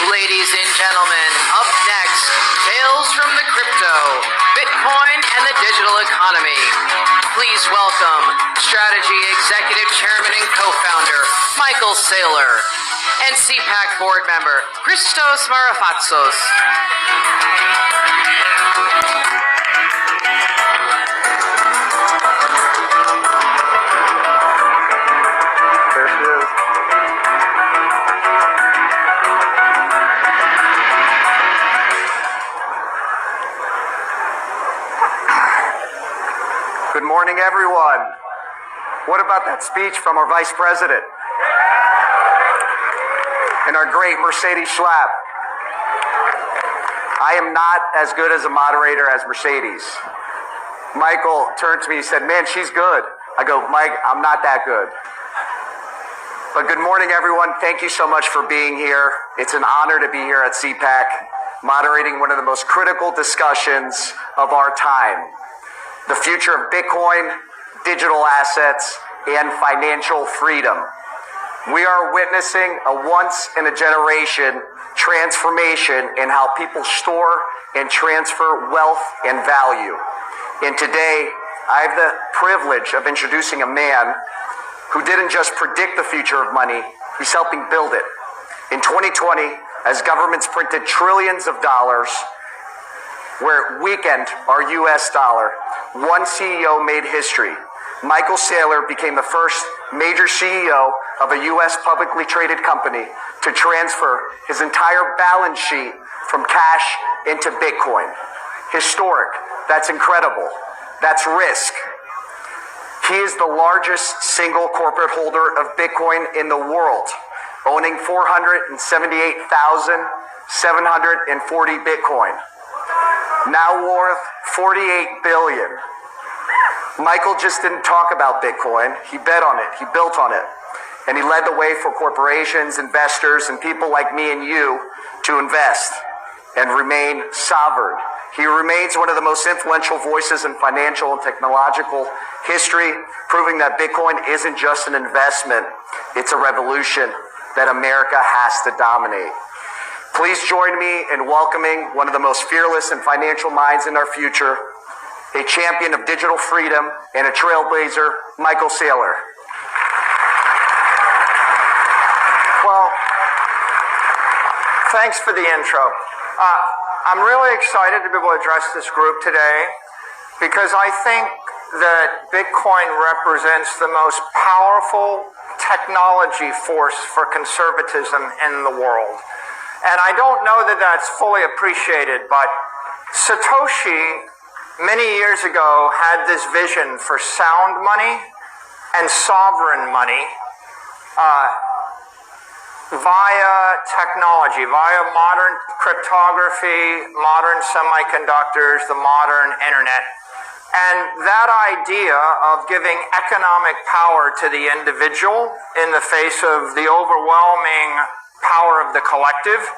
Ladies and gentlemen, up next, Tales from the Crypto, Bitcoin and the Digital Economy. Please welcome Strategy Executive Chairman and Co-Founder, Michael Saylor, and CPAC Board Member, Christos Marafatsos. There she is. Good morning, everyone. What about that speech from our Vice President and our great Mercedes Schlapp? I am not as good as a moderator as Mercedes. Michael turned to me and said, "Man, she's good." I go, "Mike, I'm not that good." But good morning, everyone. Thank you so much for being here. It's an honor to be here at CPAC, moderating one of the most critical discussions of our time. The future of Bitcoin, digital assets, and financial freedom. We are witnessing a once-in-a-generation transformation in how people store and transfer wealth and value. And today, I have the privilege of introducing a man who didn't just predict the future of money, he's helping build it. In 2020, as governments printed trillions of dollars, where it weakened our US dollar, one CEO made history. Michael Saylor became the first major CEO of a US publicly traded company to transfer his entire balance sheet from cash into Bitcoin. Historic. That's incredible. That's risk. He is the largest single corporate holder of Bitcoin in the world, owning 478,740 Bitcoin. Now worth $48 billion. Michael just didn't talk about Bitcoin. He bet on it. He built on it. And he led the way for corporations, investors, and people like me and you to invest and remain sovereign. He remains one of the most influential voices in financial and technological history, proving that Bitcoin isn't just an investment. It's a revolution that America has to dominate. Please join me in welcoming one of the most fearless and financial minds in our future, a champion of digital freedom and a trailblazer, Michael Saylor. Well, thanks for the intro. I'm really excited to be able to address this group today because I think that Bitcoin represents the most powerful technology force for conservatism in the world. And I don't know that that's fully appreciated, but Satoshi many years ago had this vision for sound money and sovereign money via technology, via modern cryptography, modern semiconductors, the modern internet. And that idea of giving economic power to the individual in the face of the overwhelming power of the collective,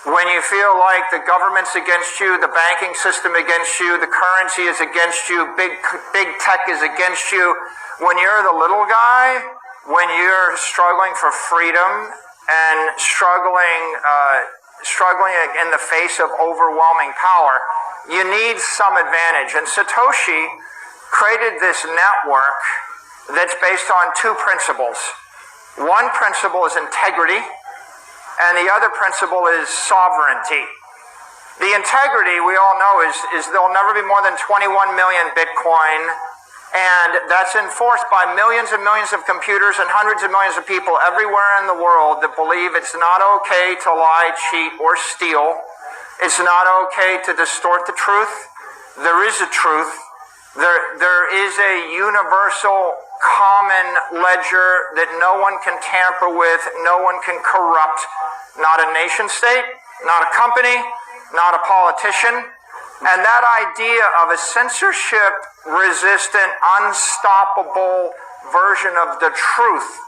when you feel like the government's against you, the banking system against you, the currency is against you, big tech is against you, when you're the little guy, when you're struggling for freedom and struggling in the face of overwhelming power, you need some advantage. And Satoshi created this network that's based on two principles. One principle is integrity, and the other principle is sovereignty. The integrity, we all know, is there'll never be more than 21 million Bitcoin, and that's enforced by millions and millions of computers and hundreds of millions of people everywhere in the world that believe it's not okay to lie, cheat, or steal. It's not okay to distort the truth. There is a truth. There is a universal common ledger that no one can tamper with, no one can corrupt, not a nation state, not a company, not a politician. And that idea of a censorship-resistant, unstoppable version of the truth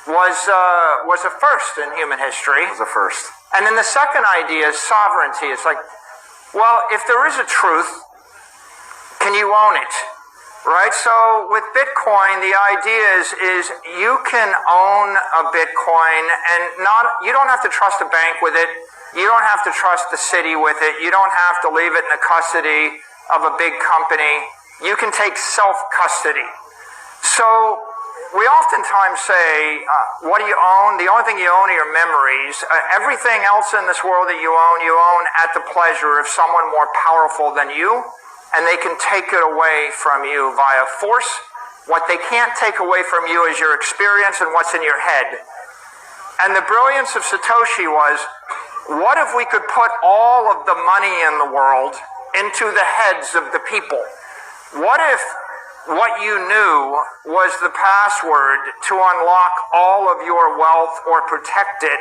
was a first in human history. It was a first. And then the second idea is sovereignty. It's like, well, if there is a truth, can you own it? right? So with Bitcoin, the idea is you can own a Bitcoin and you don't have to trust a bank with it. You don't have to trust the city with it. You don't have to leave it in the custody of a big company. You can take self-custody. So we oftentimes say, what do you own? The only thing you own are your memories. Everything else in this world that you own at the pleasure of someone more powerful than you, and they can take it away from you via force. What they can't take away from you is your experience and what's in your head. And the brilliance of Satoshi was, what if we could put all of the money in the world into the heads of the people? What if what you knew was the password to unlock all of your wealth or protect it,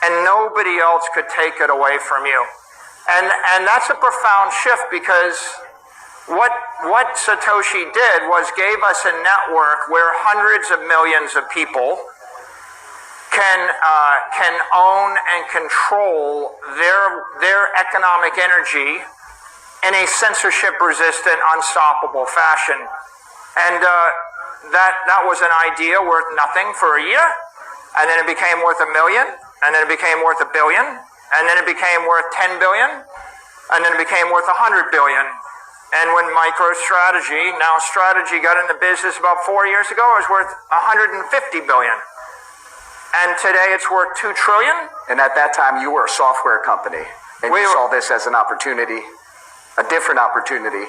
and nobody else could take it away from you? And that's a profound shift, because what Satoshi did was gave us a network where hundreds of millions of people can own and control their economic energy in a censorship-resistant, unstoppable fashion. And that was an idea worth nothing for a year, and then it became worth $1 million, and then it became worth $1 billion, and then it became worth $10 billion, and then it became worth $100 billion. And when MicroStrategy, now Strategy, got in the business about 4 years ago, it was worth $150 billion. And today it's worth $2 trillion. And at that time, you were a software company, and you saw this as an opportunity, a different opportunity.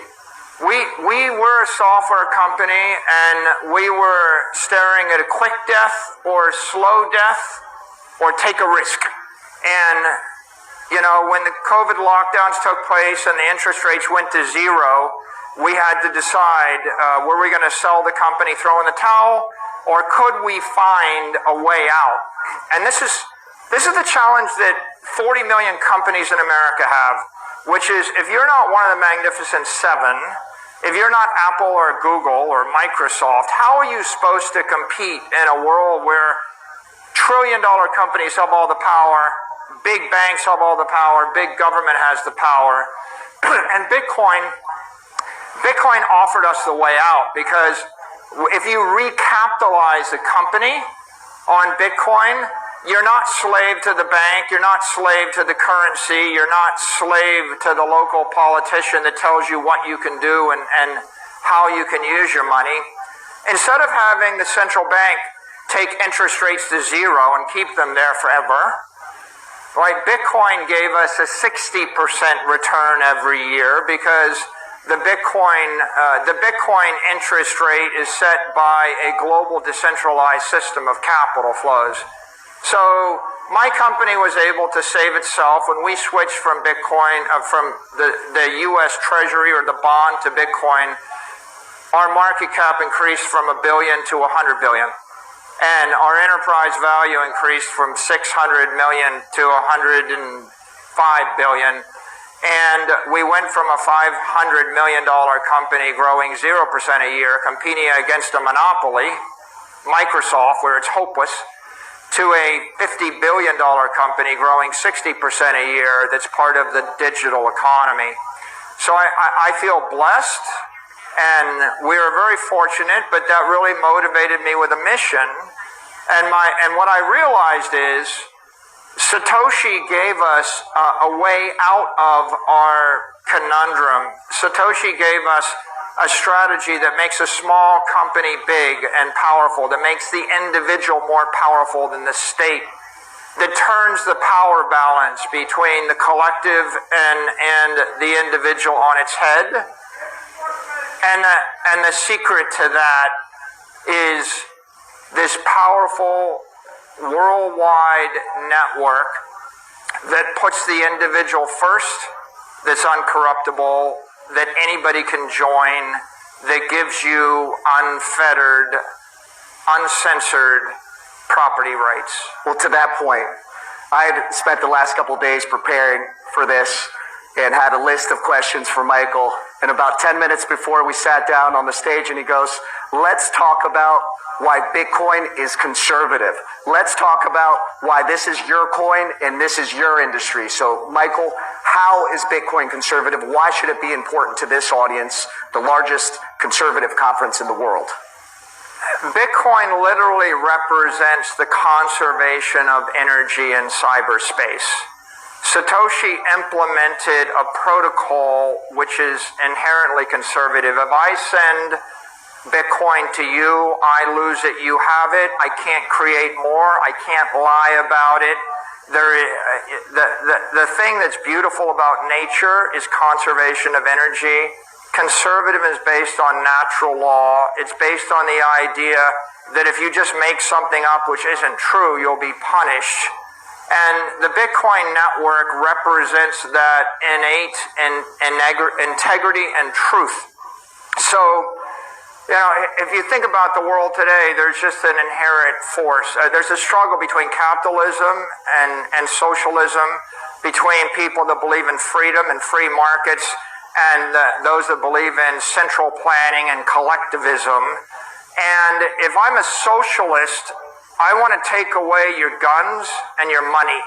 We were a software company, and we were staring at a quick death or slow death or take a risk. And, you know, when the COVID lockdowns took place and the interest rates went to zero, we had to decide, were we going to sell the company, throw in the towel, or could we find a way out? And this is the challenge that 40 million companies in America have, which is, if you're not one of the Magnificent Seven, if you're not Apple or Google or Microsoft, how are you supposed to compete in a world where trillion-dollar companies have all the power, big banks have all the power, big government has the power? And Bitcoin offered us the way out, because if you recapitalize a company on Bitcoin, you're not slave to the bank, you're not slave to the currency, you're not slave to the local politician that tells you what you can do and how you can use your money. Instead of having the central bank take interest rates to zero and keep them there forever, right? Bitcoin gave us a 60% return every year, because the Bitcoin interest rate is set by a global decentralized system of capital flows. So my company was able to save itself when we switched from Bitcoin, from the U.S. Treasury or the bond to Bitcoin. Our market cap increased from $1 billion to $100 billion. And our enterprise value increased from $600 million to $105 billion. And we went from a $500 million company growing 0% a year, competing against a monopoly, Microsoft, where it's hopeless, to a $50 billion company growing 60% a year that's part of the digital economy. So I feel blessed, and we are very fortunate, but that really motivated me with a mission. And what I realized is, Satoshi gave us a way out of our conundrum. Satoshi gave us a strategy that makes a small company big and powerful, that makes the individual more powerful than the state, that turns the power balance between the collective and the individual on its head. And the secret to that is this powerful worldwide network that puts the individual first, that's uncorruptible, that anybody can join, that gives you unfettered, uncensored property rights. Well, to that point, I had spent the last couple of days preparing for this and had a list of questions for Michael. And about 10 minutes before we sat down on the stage, and he goes, let's talk about why Bitcoin is conservative. Let's talk about why this is your coin and this is your industry. So, Michael, how is Bitcoin conservative? Why should it be important to this audience, the largest conservative conference in the world. Bitcoin literally represents the conservation of energy in cyberspace. Satoshi implemented a protocol which is inherently conservative. If I send Bitcoin to you, I lose it, you have it. I can't create more. I can't lie about it. The thing that's beautiful about nature is conservation of energy. Conservative is based on natural law. It's based on the idea that if you just make something up which isn't true, you'll be punished. And the Bitcoin network represents that innate integrity and truth. So, you know, if you think about the world today, there's just an inherent force. There's a struggle between capitalism and socialism, between people that believe in freedom and free markets and those that believe in central planning and collectivism. And if I'm a socialist, I want to take away your guns and your money.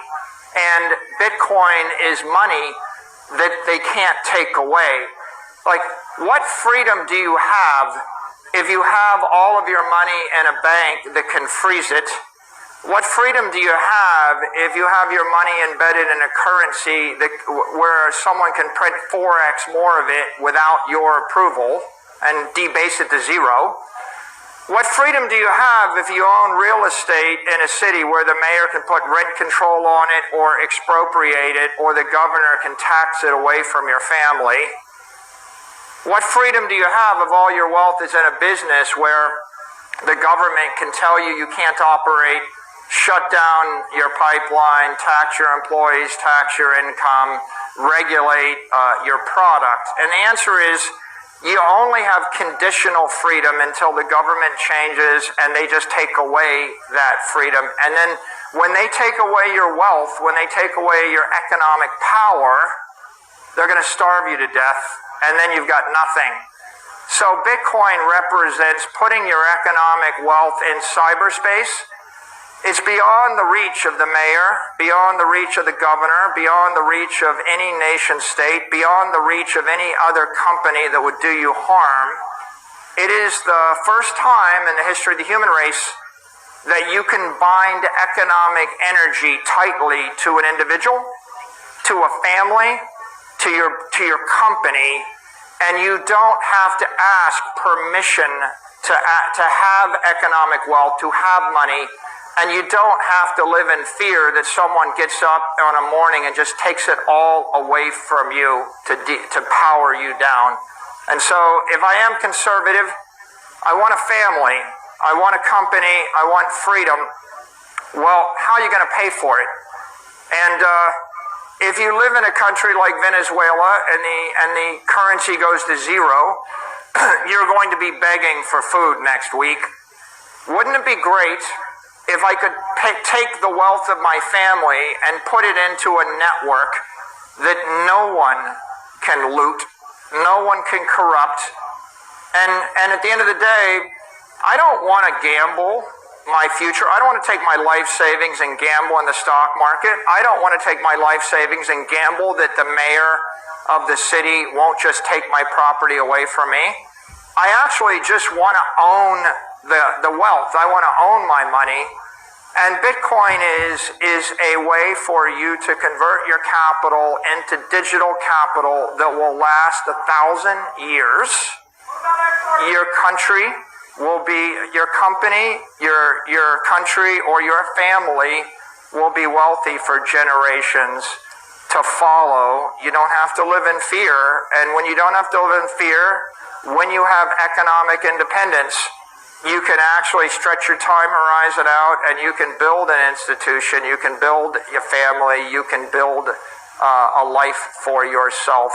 And Bitcoin is money that they can't take away. Like, what freedom do you have if you have all of your money in a bank that can freeze it? What freedom do you have if you have your money embedded in a currency where someone can print 4x more of it without your approval and debase it to zero? What freedom do you have if you own real estate in a city where the mayor can put rent control on it or expropriate it, or the governor can tax it away from your family? What freedom do you have if all your wealth is in a business where the government can tell you you can't operate, shut down your pipeline, tax your employees, tax your income, regulate your product? And the answer is, you only have conditional freedom until the government changes and they just take away that freedom. And then when they take away your wealth, when they take away your economic power, they're going to starve you to death, and then you've got nothing. So Bitcoin represents putting your economic wealth in cyberspace. It's beyond the reach of the mayor, beyond the reach of the governor, beyond the reach of any nation state, beyond the reach of any other company that would do you harm. It is the first time in the history of the human race that you can bind economic energy tightly to an individual, to a family, to your company, and you don't have to ask permission to have economic wealth, to have money. And you don't have to live in fear that someone gets up on a morning and just takes it all away from you to power you down. And so if I am conservative, I want a family, I want a company, I want freedom. Well, how are you going to pay for it? And if you live in a country like Venezuela and the currency goes to zero, you're going to be begging for food next week. Wouldn't it be great if I could take the wealth of my family and put it into a network that no one can loot, no one can corrupt? And at the end of the day, I don't want to gamble my future. I don't want to take my life savings and gamble in the stock market. I don't want to take my life savings and gamble that the mayor of the city won't just take my property away from me. I actually just want to own the wealth. I want to own my money. And Bitcoin is a way for you to convert your capital into digital capital that will last 1,000 years. Your country will be, your company, your country, or your family will be wealthy for generations to follow. You don't have to live in fear. And when you don't have to live in fear, when you have economic independence, you can actually stretch your time horizon out, and you can build an institution, you can build your family, you can build a life for yourself.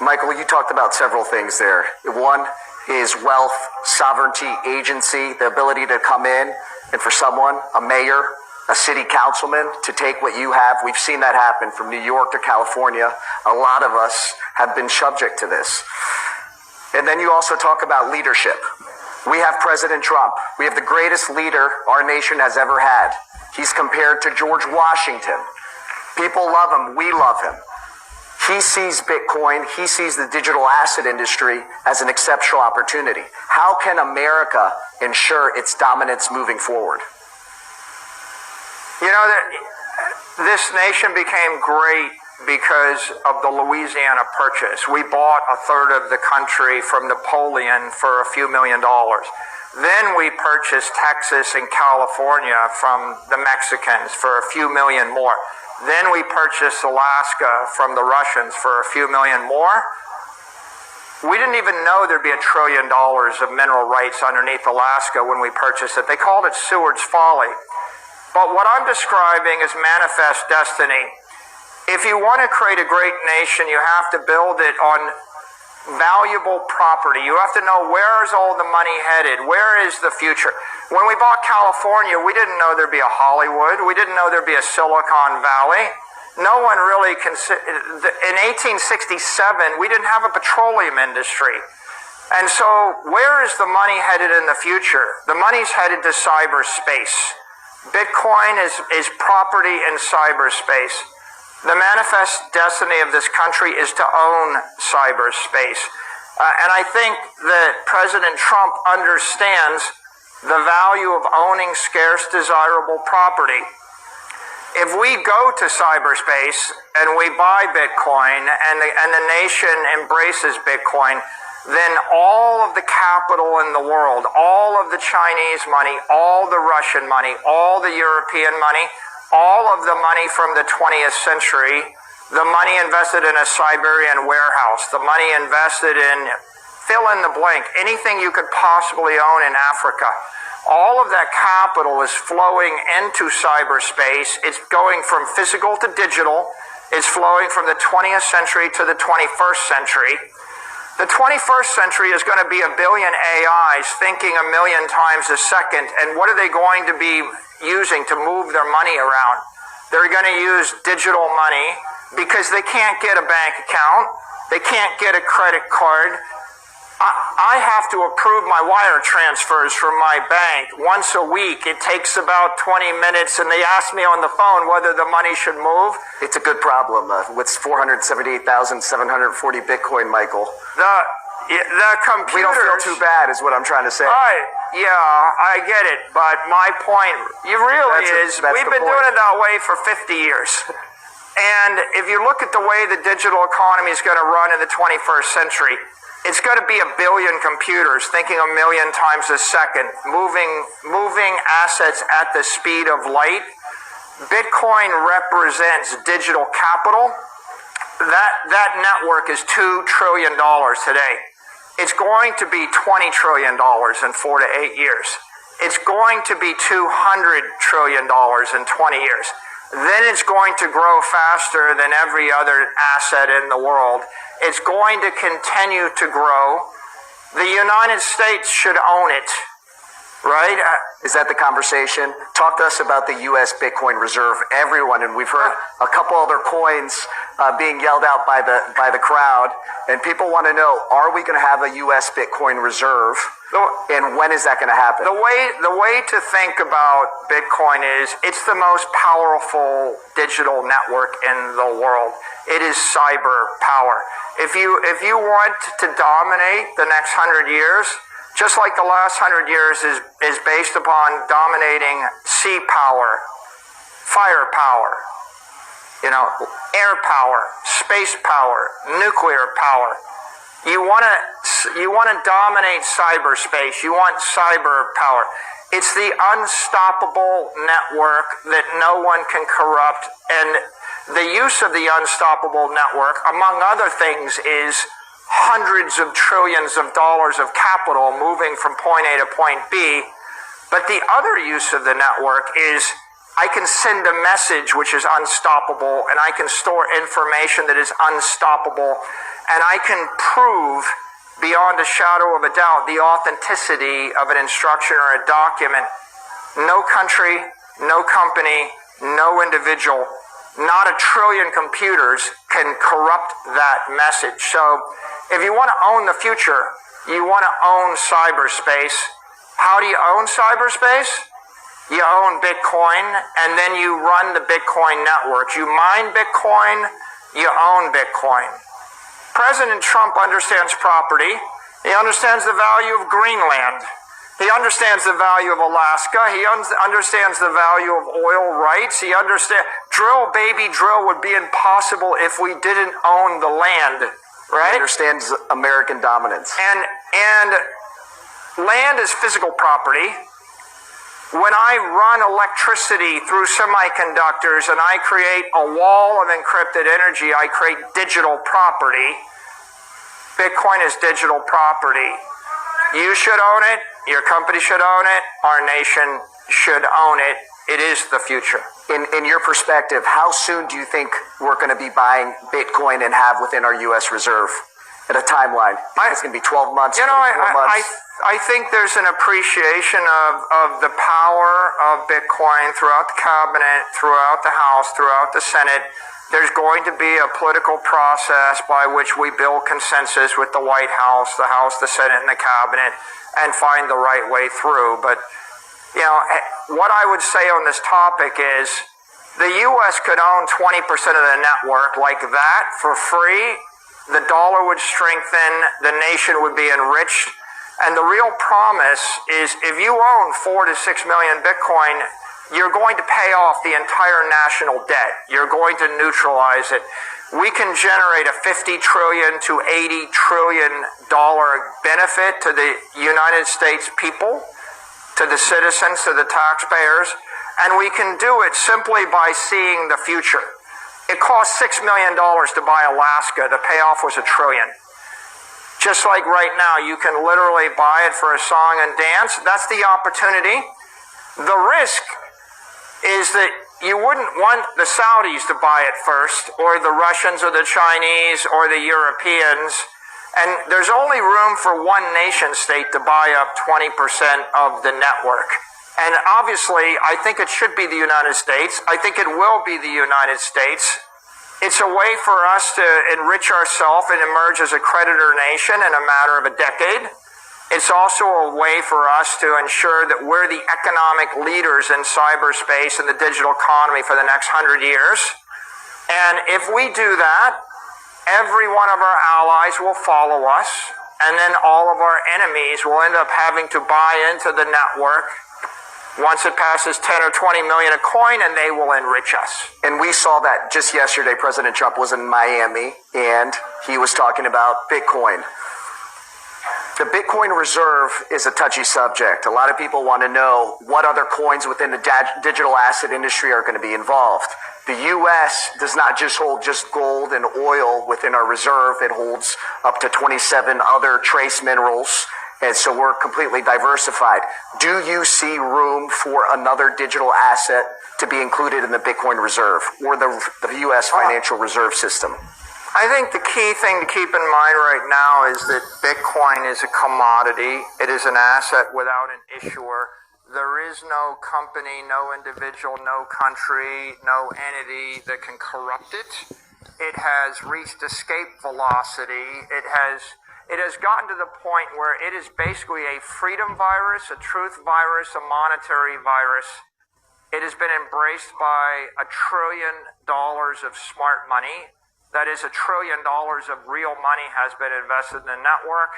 Michael, you talked about several things there. One is wealth, sovereignty, agency, the ability to come in and for someone, a mayor, a city councilman, to take what you have. We've seen that happen from New York to California. A lot of us have been subject to this. And then you also talk about leadership. We have President Trump. We have the greatest leader our nation has ever had. He's compared to George Washington. People love him. We love him. He sees Bitcoin, he sees the digital asset industry as an exceptional opportunity. How can America ensure its dominance moving forward? You know, this nation became great because of the Louisiana Purchase. We bought a third of the country from Napoleon for a few $1 million. Then we purchased Texas and California from the Mexicans for a few million more. Then we purchased Alaska from the Russians for a few million more. We didn't even know there'd be $1 trillion of mineral rights underneath Alaska when we purchased it. They called it Seward's Folly. But what I'm describing is manifest destiny. If you want to create a great nation, you have to build it on valuable property. You have to know, where is all the money headed? Where is the future? When we bought California, we didn't know there'd be a Hollywood. We didn't know there'd be a Silicon Valley. No one really considered. In 1867, we didn't have a petroleum industry. And so where is the money headed in the future? The money's headed to cyberspace. Bitcoin is property in cyberspace. The manifest destiny of this country is to own cyberspace. And I think that President Trump understands the value of owning scarce, desirable property. If we go to cyberspace and we buy Bitcoin and the nation embraces Bitcoin, then all of the capital in the world, all of the Chinese money, all the Russian money, all the European money, all of the money from the 20th century, the money invested in a Siberian warehouse, the money invested in, fill in the blank, anything you could possibly own in Africa, all of that capital is flowing into cyberspace. It's going from physical to digital. It's flowing from the 20th century to the 21st century. The 21st century is going to be 1 billion AIs thinking 1 million times a second. And what are they going to be using to move their money around? They're going to use digital money because they can't get a bank account. They can't get a credit card. I have to approve my wire transfers from my bank once a week. It takes about 20 minutes, and they ask me on the phone whether the money should move. It's a good problem. What's 478,740 Bitcoin, Michael? The computers... We don't feel too bad is what I'm trying to say. Yeah, I get it. But my point we've been doing it that way for 50 years. And if you look at the way the digital economy is going to run in the 21st century, it's going to be 1 billion computers thinking 1 million times a second, moving assets at the speed of light. Bitcoin represents digital capital. That network is $2 trillion today. It's going to be $20 trillion in 4 to 8 years. It's going to be $200 trillion in 20 years. Then it's going to grow faster than every other asset in the world. It's going to continue to grow. The United States should own it, right? Is that the conversation? Talk to us about the U.S. Bitcoin reserve. Everyone, and we've heard a couple other coins being yelled out by the crowd, and people want to know: are we going to have a U.S. Bitcoin reserve? And when is that going to happen? The way to think about Bitcoin is it's the most powerful digital network in the world. It is cyber power. If you want to dominate the next 100 years, just like the last 100 years is based upon dominating sea power, fire power, air power, space power, nuclear power. You want to dominate cyberspace. You want cyber power. It's the unstoppable network that no one can corrupt. And the use of the unstoppable network, among other things, is hundreds of trillions of dollars of capital moving from point A to point B. But the other use of the network is I can send a message which is unstoppable, and I can store information that is unstoppable, and I can prove beyond a shadow of a doubt the authenticity of an instruction or a document. No country, no company, no individual, not 1 trillion computers can corrupt that message. So if you want to own the future, you want to own cyberspace. How do you own cyberspace? You own Bitcoin, and then you run the Bitcoin network. You mine Bitcoin, you own Bitcoin. President Trump understands property. He understands the value of Greenland. He understands the value of Alaska. He understands the value of oil rights. He understands drill, baby, drill would be impossible if we didn't own the land, right? He understands American dominance. And land is physical property. When I run electricity through semiconductors and I create a wall of encrypted energy, I create digital property. Bitcoin is digital property. You should own it. Your company should own it. Our nation should own it. It is the future. In your perspective, how soon do you think we're going to be buying Bitcoin and have within our U.S. reserve at a timeline? It's going to be 12 months, 24 months? I think there's an appreciation of the power of Bitcoin throughout the cabinet, throughout the House, throughout the Senate. There's going to be a political process by which we build consensus with the White House, the Senate, and the cabinet, and find the right way through. But, you know, what I would say on this topic is the U.S. could own 20% of the network like that for free. The dollar would strengthen, the nation would be enriched. And the real promise is if you own 4 to 6 million Bitcoin, you're going to pay off the entire national debt. You're going to neutralize it. We can generate a $50 trillion to $80 trillion benefit to the United States people, to the citizens, to the taxpayers, and we can do it simply by seeing the future. It cost $6 million to buy Alaska. The payoff was $1 trillion. Just like right now, you can literally buy it for a song and dance. That's the opportunity. The risk is that you wouldn't want the Saudis to buy it first, or the Russians, or the Chinese, or the Europeans. And there's only room for one nation state to buy up 20% of the network. And obviously, I think it should be the United States. I think it will be the United States. It's a way for us to enrich ourselves and emerge as a creditor nation in a matter of a decade. It's also a way for us to ensure that we're the economic leaders in cyberspace and the digital economy for the next 100 years. And if we do that, every one of our allies will follow us, and then all of our enemies will end up having to buy into the network once it passes 10 or 20 million a coin, and they will enrich us. And we saw that just yesterday. President Trump was in Miami, and he was talking about Bitcoin. The Bitcoin reserve is a touchy subject. A lot of people want to know what other coins within the digital asset industry are going to be involved. The U.S. does not just hold just gold and oil within our reserve. It holds up to 27 other trace minerals. And so we're completely diversified. Do you see room for another digital asset to be included in the Bitcoin reserve or the U.S. financial reserve system? I think the key thing to keep in mind right now is that Bitcoin is a commodity. It is an asset without an issuer. There is no company, no individual, no country, no entity that can corrupt it. It has reached escape velocity. It has gotten to the point where it is basically a freedom virus, a truth virus, a monetary virus. It has been embraced by $1 trillion of smart money. That is, $1 trillion of real money has been invested in the network.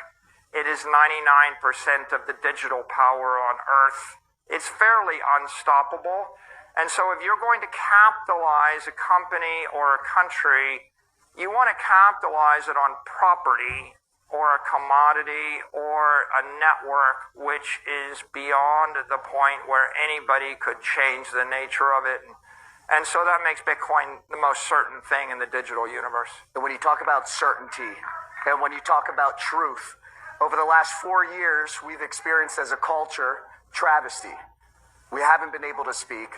It is 99% of the digital power on Earth. It's fairly unstoppable. And so if you're going to capitalize a company or a country, you want to capitalize it on property or a commodity or a network which is beyond the point where anybody could change the nature of it. And so that makes Bitcoin the most certain thing in the digital universe. And when you talk about certainty, and when you talk about truth, over the last 4 years, we've experienced as a culture travesty. We haven't been able to speak.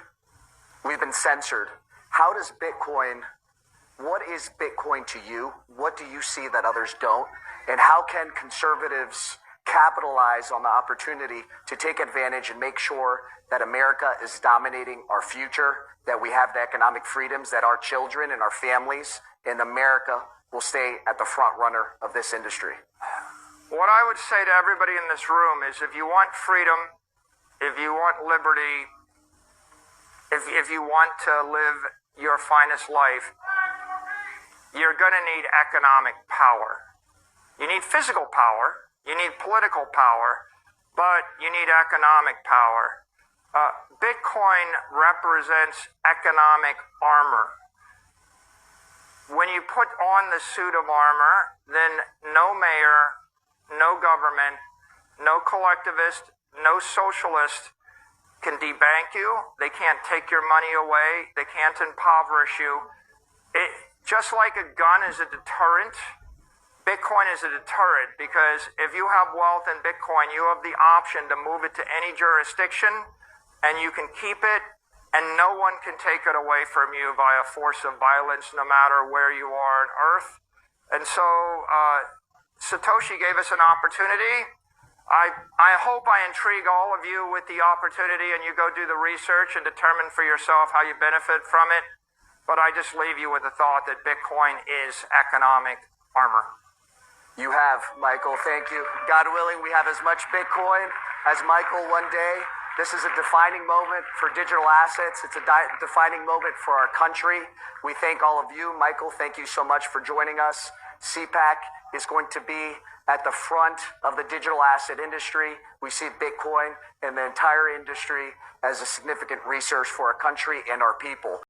We've been censored. How does Bitcoin, what is Bitcoin to you? What do you see that others don't? And how can conservatives capitalize on the opportunity to take advantage and make sure that America is dominating our future, that we have the economic freedoms, that our children and our families in America will stay at the front runner of this industry? What I would say to everybody in this room is if you want freedom, if you want liberty, if you want to live your finest life, you're going to need economic power. You need physical power, you need political power, but you need economic power. Bitcoin represents economic armor. When you put on the suit of armor, then no mayor, no government, no collectivist, no socialist can debank you. They can't take your money away. They can't impoverish you. Just like a gun is a deterrent, Bitcoin is a deterrent, because if you have wealth in Bitcoin, you have the option to move it to any jurisdiction and you can keep it, and no one can take it away from you by a force of violence, no matter where you are on Earth. And so Satoshi gave us an opportunity. I hope I intrigue all of you with the opportunity and you go do the research and determine for yourself how you benefit from it. But I just leave you with the thought that Bitcoin is economic armor. You have, Michael. Thank you. God willing, we have as much Bitcoin as Michael one day. This is a defining moment for digital assets. It's a defining moment for our country. We thank all of you. Michael, thank you so much for joining us. CPAC is going to be at the front of the digital asset industry. We see Bitcoin and the entire industry as a significant resource for our country and our people.